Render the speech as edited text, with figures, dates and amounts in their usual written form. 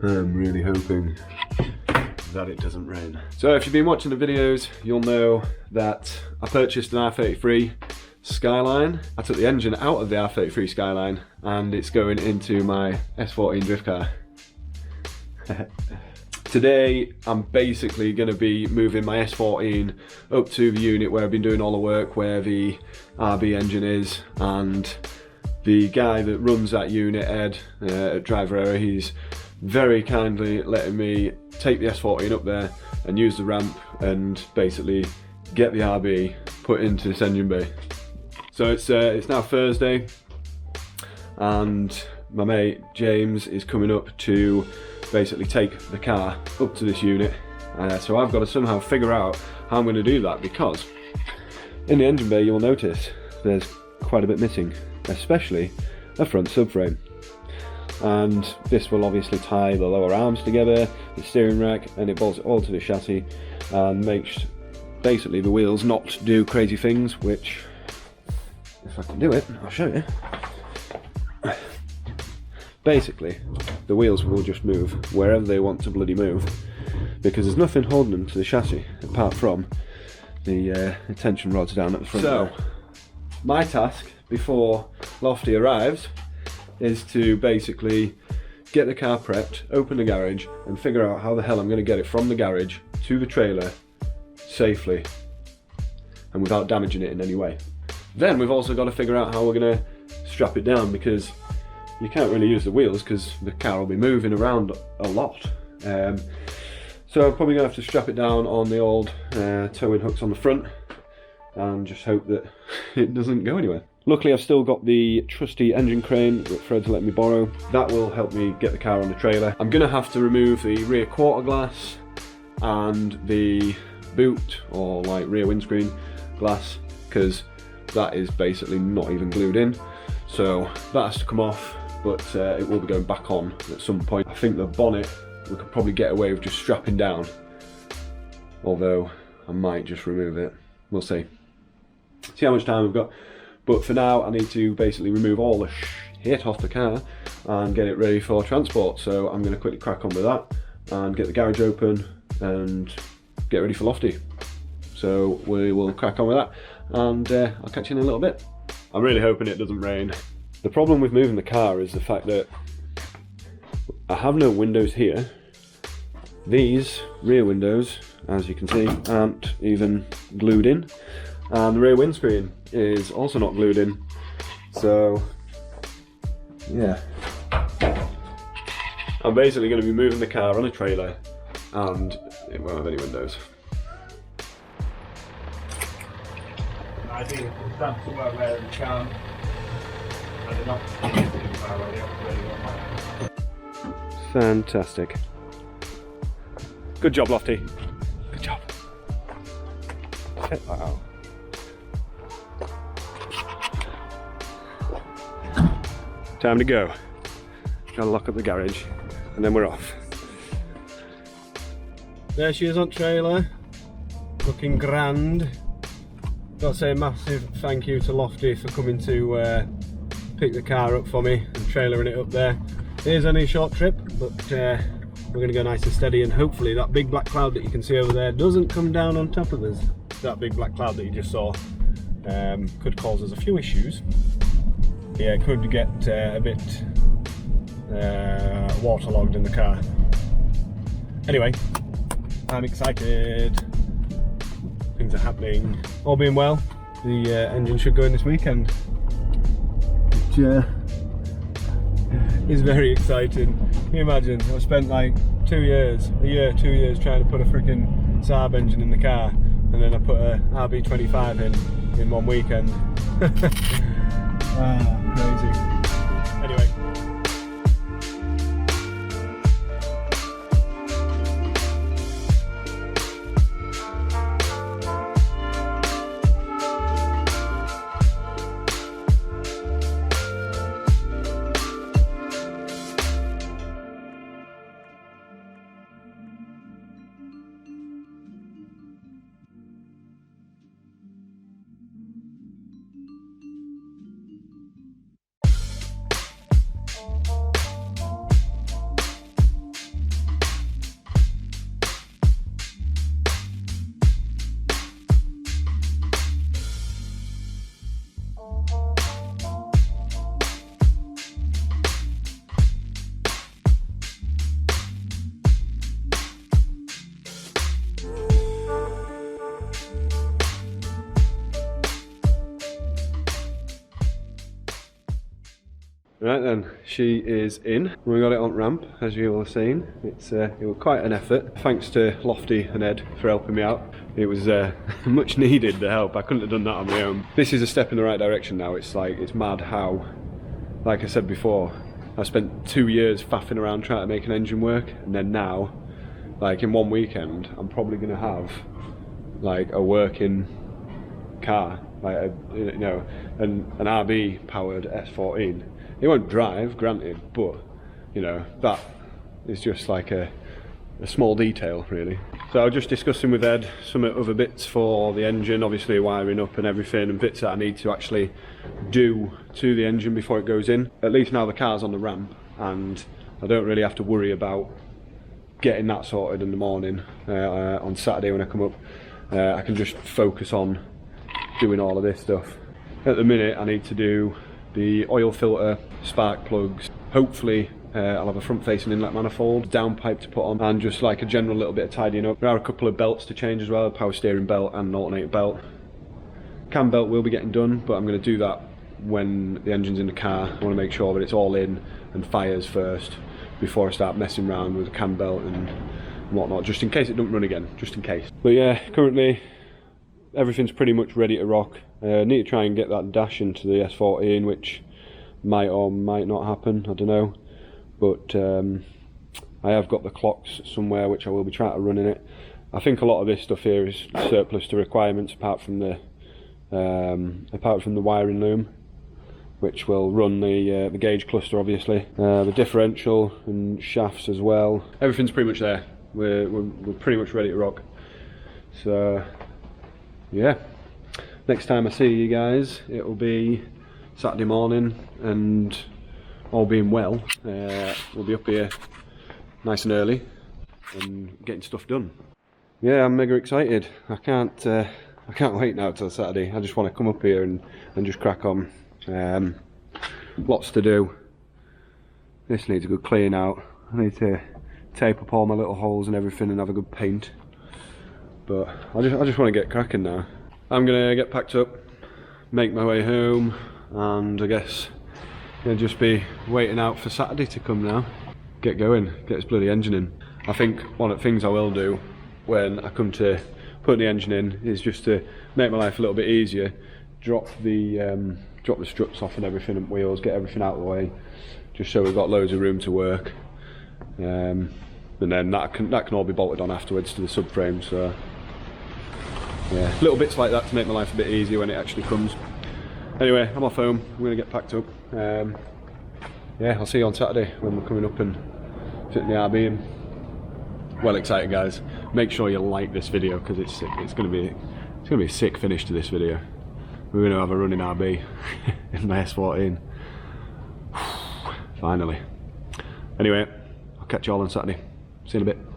I'm really hoping that it doesn't rain. So if you've been watching the videos, you'll know that I purchased an R33 Skyline. I took the engine out of the R33 Skyline and it's going into my S14 drift car. Today I'm basically going to be moving my S14 up to the unit where I've been doing all the work, where the RB engine is, and the guy that runs that unit, Ed, at Driver Error, he's very kindly letting me take the S14 up there and use the ramp and basically get the RB put into this engine bay. So it's now Thursday and my mate James is coming up to basically take the car up to this unit. So I've got to somehow figure out how I'm going to do that, because in the engine bay you'll notice there's quite a bit missing, especially a front subframe. And this will obviously tie the lower arms together, the steering rack, and it bolts it all to the chassis and makes basically the wheels not do crazy things, which, if I can do it, I'll show you. Basically, the wheels will just move wherever they want to bloody move, because there's nothing holding them to the chassis apart from the tension rods down at the front. So, my task before Lofty arrives is to basically get the car prepped, open the garage, and figure out how the hell I'm going to get it from the garage to the trailer safely and without damaging it in any way. Then we've also got to figure out how we're going to strap it down, because you can't really use the wheels because the car will be moving around a lot. So I'm probably going to have to strap it down on the old towing hooks on the front and just hope that it doesn't go anywhere. Luckily I've still got the trusty engine crane that Fred's let me borrow. That will help me get the car on the trailer. I'm going to have to remove the rear quarter glass and the boot, or like rear windscreen glass, because that is basically not even glued in. So that has to come off, but it will be going back on at some point. I think the bonnet we could probably get away with just strapping down, although I might just remove it. We'll see. See how much time we've got. But for now, I need to basically remove all the shit off the car and get it ready for transport. So I'm going to quickly crack on with that and get the garage open and get ready for Lofty. So we will crack on with that, and I'll catch you in a little bit. I'm really hoping it doesn't rain. The problem with moving the car is the fact that I have no windows here. These rear windows, as you can see, aren't even glued in. And the rear windscreen is also not glued in, so yeah. I'm basically going to be moving the car on a trailer and it won't have any windows. I think it's done somewhere where you can, Fantastic. Good job, Lofty. Good job. Wow. Time to go. Gotta lock up the garage and then we're off. There she is on trailer, looking grand. Got to say a massive thank you to Lofty for coming to pick the car up for me and trailering it up there. It is only a short trip, but we're going to go nice and steady, and hopefully that big black cloud that you can see over there doesn't come down on top of us. That big black cloud that you just saw could cause us a few issues. Yeah, it could get a bit waterlogged in the car. Anyway, I'm excited. Things are happening. All being well, the engine should go in this weekend. Which is very exciting. Can you imagine? I've spent like 2 years trying to put a freaking Saab engine in the car, and then I put a RB25 in 1 weekend. Crazy. Anyway. Right then, she is in. We got it on ramp, as you all have seen. It was quite an effort. Thanks to Lofty and Ed for helping me out. It was much needed, the help. I couldn't have done that on my own. This is a step in the right direction now. It's like, it's mad how, like I said before, I spent 2 years faffing around trying to make an engine work, and then now, like in one weekend, I'm probably going to have like a working car, like you know, an RB powered S14. It won't drive, granted, but you know, that is just like a small detail really. So I was just discussing with Ed some other bits for the engine, obviously wiring up and everything, and bits that I need to actually do to the engine before it goes in. At least now the car's on the ramp and I don't really have to worry about getting that sorted in the morning. On Saturday when I come up, I can just focus on doing all of this stuff. At the minute I need to do the oil filter, spark plugs, hopefully I'll have a front facing inlet manifold, downpipe to put on, and just like a general little bit of tidying up. There are a couple of belts to change as well, a power steering belt and an alternator belt. Cam belt will be getting done, but I'm going to do that when the engine's in the car. I want to make sure that it's all in and fires first before I start messing around with the cam belt and whatnot, just in case it don't run again, just in case. But yeah, currently everything's pretty much ready to rock. Need to try and get that dash into the S14, which might or might not happen, I don't know. But I have got the clocks somewhere which I will be trying to run in it. I think a lot of this stuff here is surplus to requirements apart from the wiring loom, which will run the gauge cluster obviously, the differential and shafts as well. Everything's pretty much there. We're pretty much ready to rock. So yeah, next time I see you guys it'll be Saturday morning, and all being well, we'll be up here nice and early and getting stuff done. Yeah, I'm mega excited. I can't wait now till Saturday. I just want to come up here and just crack on. Lots to do. This needs a good clean out. I need to tape up all my little holes and everything and have a good paint. But I just want to get cracking now. I'm gonna get packed up, make my way home, and I guess I'll just be waiting out for Saturday to come now. Get going, get this bloody engine in. I think one of the things I will do when I come to put the engine in is just to make my life a little bit easier, drop the struts off and everything and wheels, get everything out of the way, just so we've got loads of room to work. And then that can all be bolted on afterwards to the subframe. So yeah, little bits like that to make my life a bit easier when it actually comes. Anyway, I'm off home. I'm going to get packed up. Yeah, I'll see you on Saturday when we're coming up and fitting the RB in. Well excited, guys. Make sure you like this video because it's going to be a sick finish to this video. We're going to have a running RB in my S14. Finally. Anyway, I'll catch you all on Saturday. See you in a bit.